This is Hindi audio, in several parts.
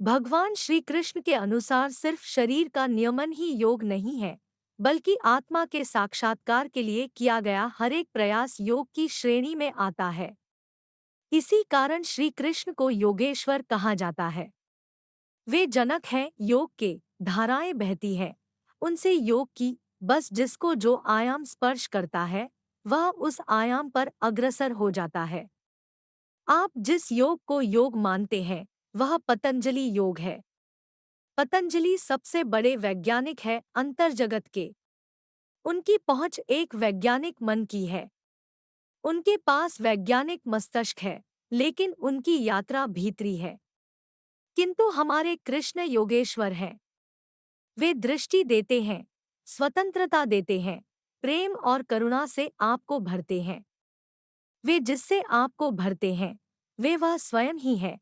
भगवान श्री कृष्ण के अनुसार सिर्फ शरीर का नियमन ही योग नहीं है, बल्कि आत्मा के साक्षात्कार के लिए किया गया हर एक प्रयास योग की श्रेणी में आता है। इसी कारण श्री कृष्ण को योगेश्वर कहा जाता है। वे जनक हैं योग के, धाराएं बहती है उनसे योग की, बस जिसको जो आयाम स्पर्श करता है वह उस आयाम पर अग्रसर हो जाता है। आप जिस योग को योग मानते हैं वह पतंजलि योग है। पतंजलि सबसे बड़े वैज्ञानिक है अंतर्जगत के। उनकी पहुंच एक वैज्ञानिक मन की है। उनके पास वैज्ञानिक मस्तिष्क है, लेकिन उनकी यात्रा भीतरी है। किंतु हमारे कृष्ण योगेश्वर हैं। वे दृष्टि देते हैं, स्वतंत्रता देते हैं, प्रेम और करुणा से आपको भरते हैं। वे जिससे आपको भरते हैं वे वह स्वयं ही है।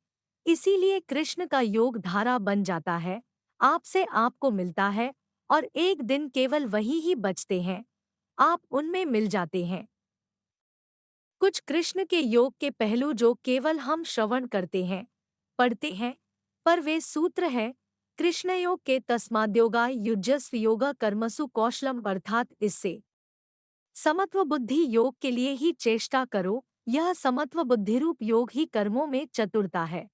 इसीलिए कृष्ण का योग धारा बन जाता है, आपसे आपको मिलता है, और एक दिन केवल वही ही बचते हैं, आप उनमें मिल जाते हैं। कुछ कृष्ण के योग के पहलू जो केवल हम श्रवण करते हैं, पढ़ते हैं, पर वे सूत्र हैं कृष्ण योग के। तस्माद्योगा युज्यस्व योगा कर्मसु कौशलम, अर्थात इससे समत्व बुद्धि योग के लिए ही चेष्टा करो। यह समत्व बुद्धिरूप योग ही कर्मों में चतुरता है,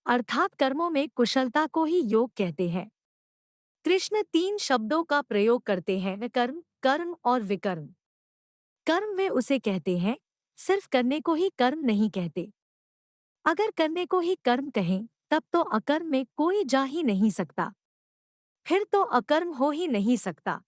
अर्थात कर्मों में कुशलता को ही योग कहते हैं। कृष्ण तीन शब्दों का प्रयोग करते हैं, कर्म, कर्म और विकर्म। कर्म वे उसे कहते हैं, सिर्फ करने को ही कर्म नहीं कहते। अगर करने को ही कर्म कहें तब तो अकर्म में कोई जा ही नहीं सकता, फिर तो अकर्म हो ही नहीं सकता।